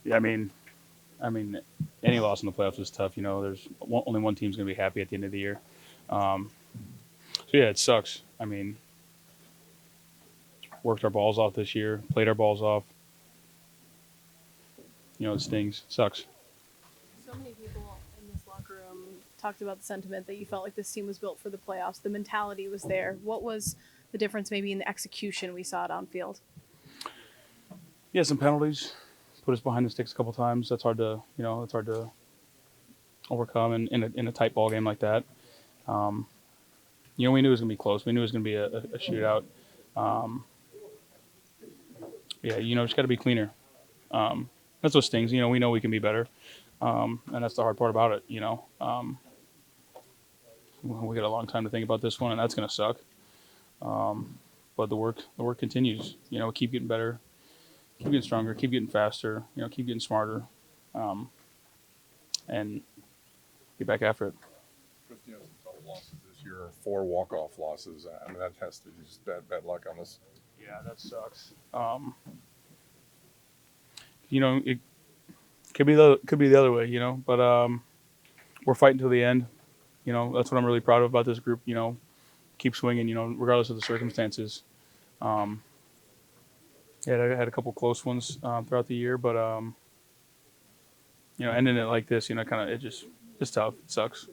Yeah, I mean, any loss in the playoffs is tough. There's only one team's going to be happy at the end of the year. Um, so yeah, it sucks. I mean, worked our balls off this year, played our balls off. It stings. Sucks. So many people in this locker room talked about the sentiment that you felt like this team was built for the playoffs. The mentality was there. What was the difference maybe in the execution we saw it on field? Yeah, some penalties put us behind the sticks a couple times. That's hard to overcome in a tight ball game like that. Um, we knew it was gonna be close. We knew it was gonna be a shootout. Um, yeah, just got to be cleaner. That's what stings. We know we can be better, and that's the hard part about it. We got a long time to think about this one, and that's gonna suck. But the work continues. Keep getting better, keep getting stronger, keep getting faster. Keep getting smarter, um, and get back after it. Tristan, some tough losses this year, 4 walk-off losses. I mean, that has to be just bad luck on this. Yeah, that sucks. It could be the other way. But we're fighting till the end. That's what I'm really proud of about this group. Keep swinging. Regardless of the circumstances. Um, yeah, I had a couple close ones throughout the year, but ending it like this, kind of it's tough. It sucks.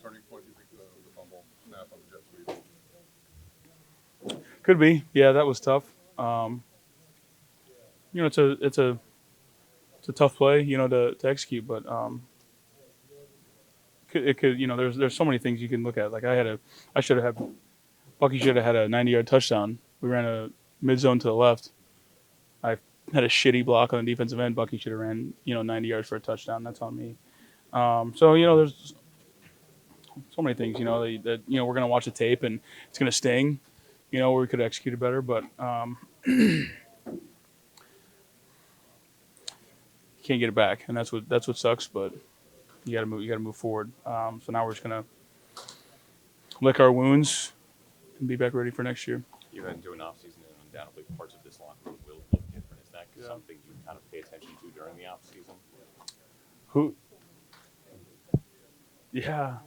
Turning point, you think the fumble snap on the jet sweep? Could be. Yeah, that was tough. It's a tough play, to execute, but it could, there's so many things you can look at. Like Bucky should have had a 90-yard touchdown. We ran a mid zone to the left. I had a shitty block on the defensive end. Bucky should have ran, 90 yards for a touchdown. That's on me. So there's so many things, that we're gonna watch the tape and it's gonna sting, where we could have executed better, but you can't get it back, and that's what sucks. But you gotta move forward. So now we're just gonna lick our wounds and be back ready for next year. You've been doing off season, and undoubtedly parts of this locker room will look different. Is that something you kind of pay attention to during the off season? Who? Yeah.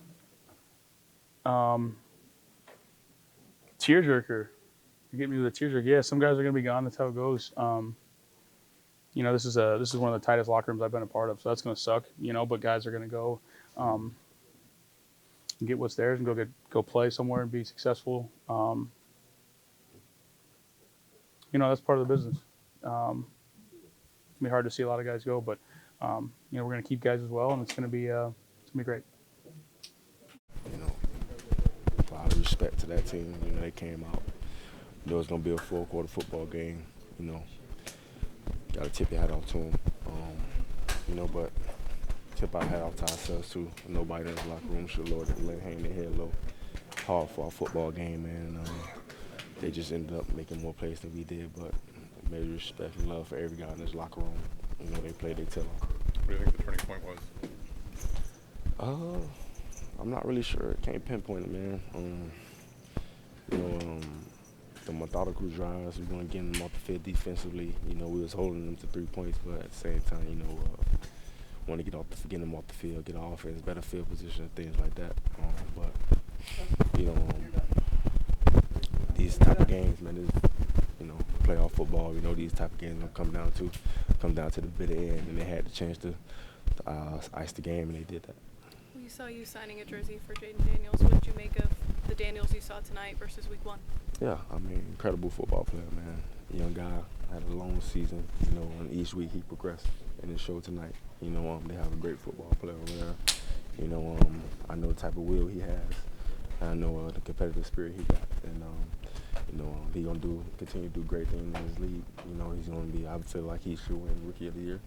Tearjerker. You get me with a tearjerker. Yeah, some guys are gonna be gone. That's how it goes. This is one of the tightest locker rooms I've been a part of, so that's gonna suck. But guys are gonna go and get what's theirs and go play somewhere and be successful. That's part of the business. It's gonna be hard to see a lot of guys go, but we're gonna keep guys as well, and it's gonna be great. A lot of respect to that team. They came out. It was going to be a full-quarter football game. Got to tip your hat off to them. But tip our hat off to ourselves, too. Nobody in the locker room should hang their head low. Hard for our football game, man. They just ended up making more plays than we did, but major respect and love for every guy in this locker room. They played their tail off. What do you think the turning point was? I'm not really sure. Can't pinpoint it, man. The methodical drives, we weren't getting them off the field defensively. We was holding them to 3 points, but at the same time, want to get them off the field, get our offense better field position, things like that. These type of games, man, is playoff football. These type of games come down to the bitter end, and they had the chance to ice the game, and they did that. We saw you signing a jersey for Jaden Daniels. What did you make of the Daniels you saw tonight versus week 1? Yeah, incredible football player, man. Young guy, had a long season, and each week he progressed, and it showed tonight. They have a great football player over there. I know the type of will he has. I know the competitive spirit he got, and he gonna continue to do great things in his league. He's gonna be. I would feel like he should win Rookie of the Year,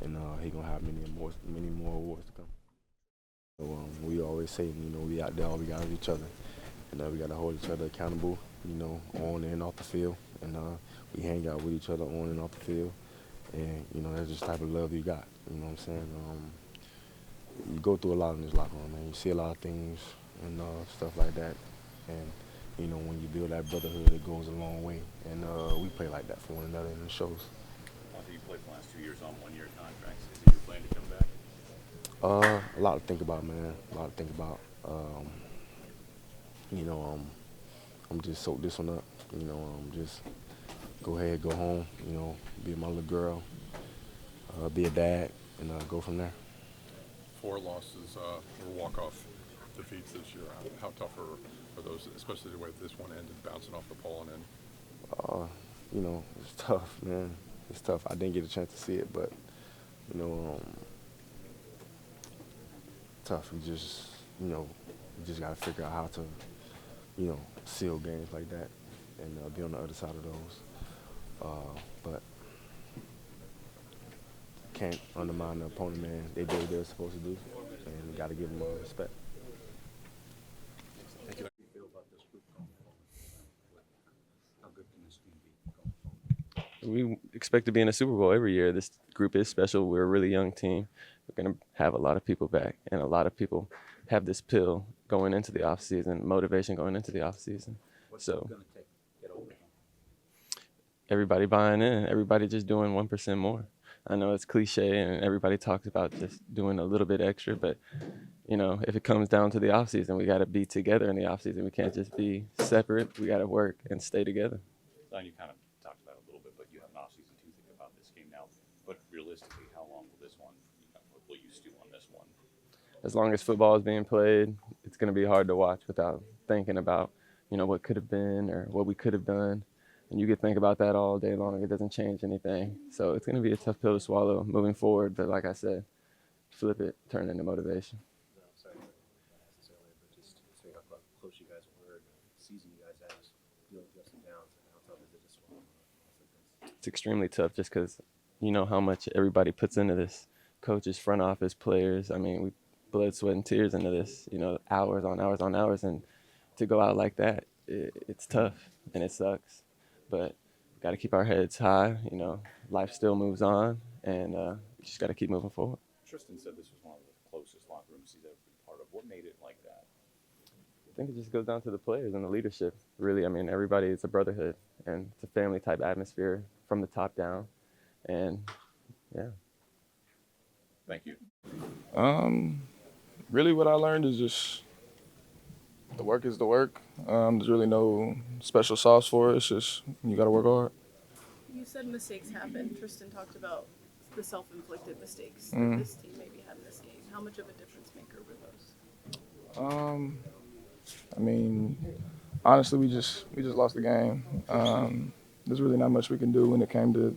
and he gonna have many more awards to come. So we always say, we out there, all we got is each other. We got to hold each other accountable, on and off the field. And we hang out with each other on and off the field. And, that's just the type of love you got. You know what I'm saying? You go through a lot in this locker room, man. You see a lot of things and stuff like that. And, when you build that brotherhood, it goes a long way. And we play like that for one another, and it shows. After you play flat last 2 years on one-year contracts. Is it your plan to come back? A lot to think about, man. A lot to think about. I'm just soak this one up. Just go ahead, go home. Be with my little girl, be a dad, and go from there. 4 losses or walk-off defeats this year. How tough are those, especially the way this one ended, bouncing off the pole and in? It's tough, man. It's tough. I didn't get a chance to see it, but tough. We just got to figure out how to, seal games like that and be on the other side of those. But can't undermine the opponent, man. They did what they were supposed to do, and we got to give them respect. Thank you. How do you feel about this group going forward? How good can this team be going forward? We expect to be in a Super Bowl every year. This group is special. We're a really young team. We're going to have a lot of people back, and a lot of people have this pill going into the offseason, motivation going into the offseason. What's it So going to take to get over them? everybody buying in, everybody just doing 1% more. I know it's cliche, and everybody talks about just doing a little bit extra, but if it comes down to the offseason, we got to be together in the offseason. We can't just be separate. We got to work and stay together. Don, you kind of talked about it a little bit, but you have an offseason to think about this game now. But realistically, how long will this one, will you stew on this one? As long as football is being played, it's going to be hard to watch without thinking about, what could have been or what we could have done. And you could think about that all day long. It doesn't change anything. So it's going to be a tough pill to swallow moving forward. But like I said, flip it, turn it into motivation. Sorry, I asked this earlier, but just saying how close you guys were, the season you guys had, dealing with ups and downs, and how tough is it to swallow like this? It's extremely tough just because you know how much everybody puts into this. Coaches, front office, players. I mean, we blood, sweat, and tears into this, hours on hours on hours. And to go out like that, it's tough and it sucks. But we got to keep our heads high. Life still moves on, and we just got to keep moving forward. Tristan said this was one of the closest locker rooms he's ever been part of. What made it like that? I think it just goes down to the players and the leadership. Really, I mean, everybody, it's a brotherhood, and it's a family-type atmosphere from the top down. And, yeah. Thank you. Really what I learned is just the work is the work. There's really no special sauce for it. It's just you got to work hard. You said mistakes happen. Tristan talked about the self-inflicted mistakes Mm-hmm. that this team maybe had in this game. How much of a difference maker were those? I mean, honestly, we just lost the game. There's really not much we can do when it came to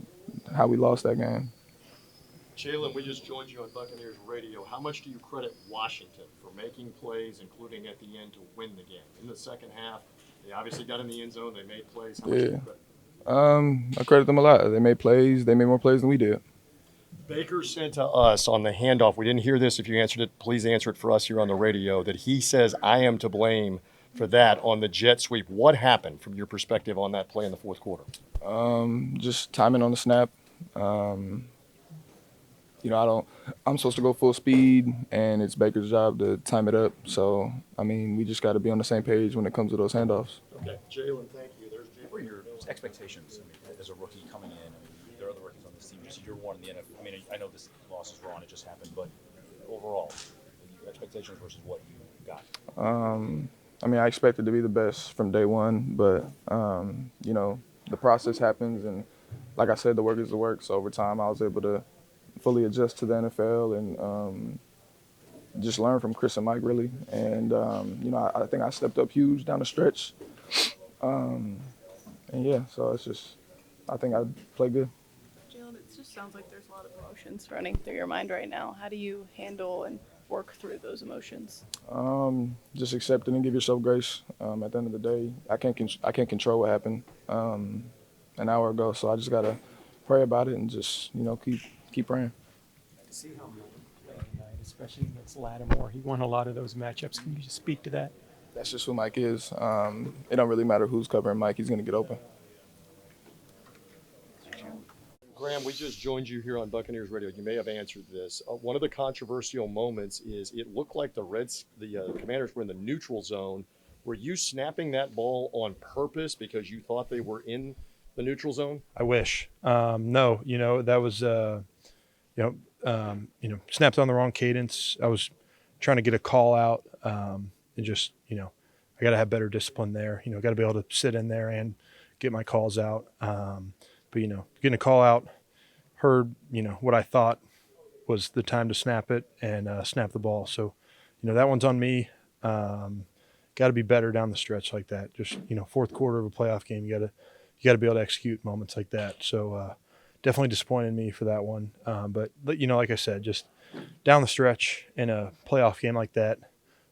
how we lost that game. Jalen, we just joined you on Buccaneers Radio. How much do you credit Washington for making plays, including at the end, to win the game? In the second half, they obviously got in the end zone. They made plays. How much do you credit? I credit them a lot. They made plays. They made more plays than we did. Baker said to us on the handoff, we didn't hear this. If you answered it, please answer it for us here on the radio, that he says, I am to blame for that on the jet sweep. What happened from your perspective on that play in the fourth quarter? Just timing on the snap. I'm supposed to go full speed, and it's Baker's job to time it up. So, we just got to be on the same page when it comes to those handoffs. Okay, Jalen, thank you. There's Jalen. What are your expectations as a rookie coming in? There are other rookies on this team. So you're one in the NFL. I know this loss is wrong. It just happened. But overall, your expectations versus what you got? I expected to be the best from day one, but, the process happens. And like I said, the work is the work. So over time, I was able to fully adjust to the NFL and just learn from Chris and Mike, really. And, I think I stepped up huge down the stretch. So it's just, I think I played good. Jalen, it just sounds like there's a lot of emotions running through your mind right now. How do you handle and work through those emotions? Just accept it and give yourself grace. At the end of the day, I can't control what happened an hour ago, so I just gotta pray about it and just keep praying. To see how he played tonight, especially against Lattimore, he won a lot of those matchups. Can you just speak to that? That's just who Mike is. It don't really matter who's covering Mike; he's gonna get open. Graham, we just joined you here on Buccaneers Radio. You may have answered this. One of the controversial moments is it looked like the Commanders were in the neutral zone. Were you snapping that ball on purpose because you thought they were in the neutral zone? I wish. No, that was, snapped on the wrong cadence. I was trying to get a call out, and just, I got to have better discipline there. Got to be able to sit in there and get my calls out. But, getting a call out, heard, what I thought was the time to snap it and snap the ball. So, that one's on me. Got to be better down the stretch like that. Just, fourth quarter of a playoff game, you got to be able to execute moments like that. So definitely disappointed me for that one. But like I said, just down the stretch in a playoff game like that,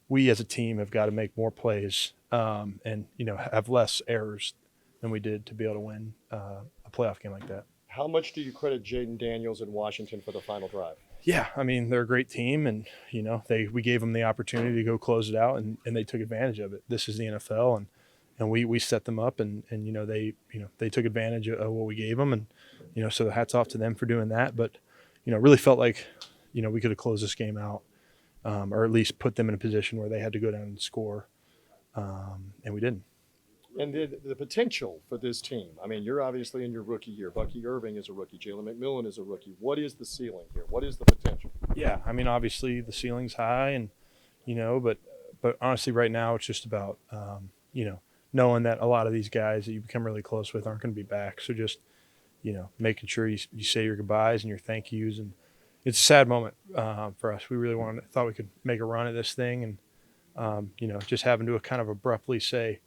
we as a team have got to make more plays and have less errors than we did to be able to win a playoff game like that. How much do you credit Jaden Daniels in Washington for the final drive? Yeah, I mean, they're a great team, and we gave them the opportunity to go close it out, and they took advantage of it. This is the NFL, and we set them up, and they took advantage of what we gave them, and so hats off to them for doing that. But really felt like we could have closed this game out, or at least put them in a position where they had to go down and score, and we didn't. And the potential for this team. I mean, you're obviously in your rookie year. Bucky Irving is a rookie. Jalen McMillan is a rookie. What is the ceiling here? What is the potential? Yeah, I mean, obviously the ceiling's high, and but honestly, right now it's just about knowing that a lot of these guys that you become really close with aren't going to be back. So just making sure you say your goodbyes and your thank yous, and it's a sad moment for us. We really thought we could make a run at this thing, and just having to kind of abruptly say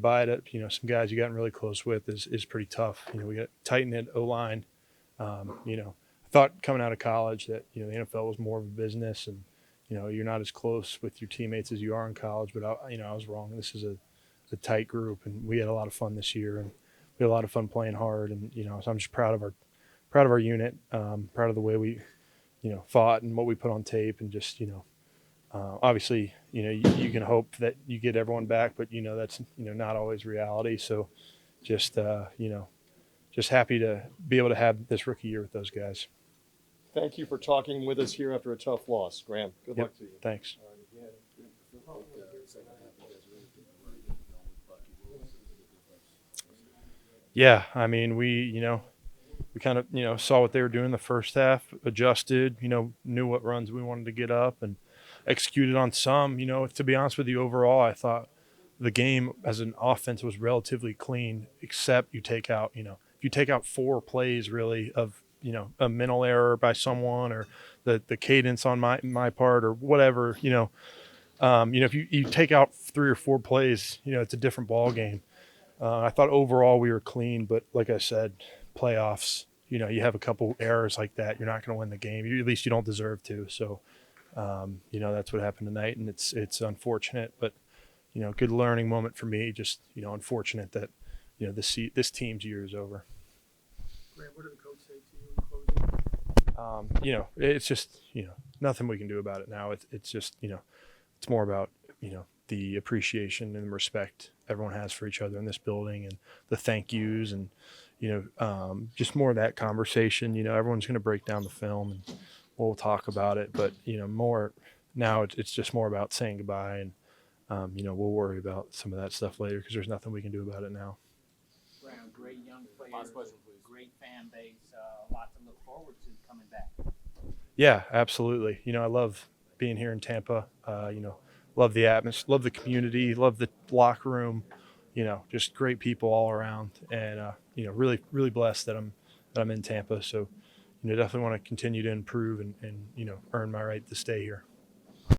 bye to some guys you gotten really close with is pretty tough. We got tight knit O-line. I thought coming out of college that the NFL was more of a business, and you're not as close with your teammates as you are in college. But I was wrong. This is a tight group, and we had a lot of fun this year, and we had a lot of fun playing hard. And so I'm just proud of our unit, proud of the way we fought and what we put on tape, and just obviously, you can hope that you get everyone back, but that's not always reality. So, just happy to be able to have this rookie year with those guys. Thank you for talking with us here after a tough loss, Graham. Good luck to you. Thanks. Yeah, I mean, we kind of saw what they were doing the first half, adjusted, knew what runs we wanted to get up, and executed on some. To be honest with you, overall, I thought the game as an offense was relatively clean, except you take out, if you take out 4 plays really of, a mental error by someone, or the cadence on my part, or whatever, if you take out 3 or 4 plays, it's a different ball game. I thought overall we were clean, but like I said, playoffs, you have a couple errors like that, you're not going to win the game. At least you don't deserve to. So, that's what happened tonight, and it's unfortunate, but good learning moment for me. Just unfortunate that this team's year is over. Graham, what did the coach say to you in closing? It's just nothing we can do about it now. It's just it's more about the appreciation and respect everyone has for each other in this building, and the thank yous, and just more of that conversation. Everyone's going to break down the film, and we'll talk about it, but more now it's just more about saying goodbye, and we'll worry about some of that stuff later, because there's nothing we can do about it now. Graham, great young players, great fan base, a lot to look forward to coming back. Yeah, absolutely. I love being here in Tampa. Love the atmosphere, love the community, love the locker room. Just great people all around, and really, really blessed that I'm in Tampa. So, definitely want to continue to improve and earn my right to stay here.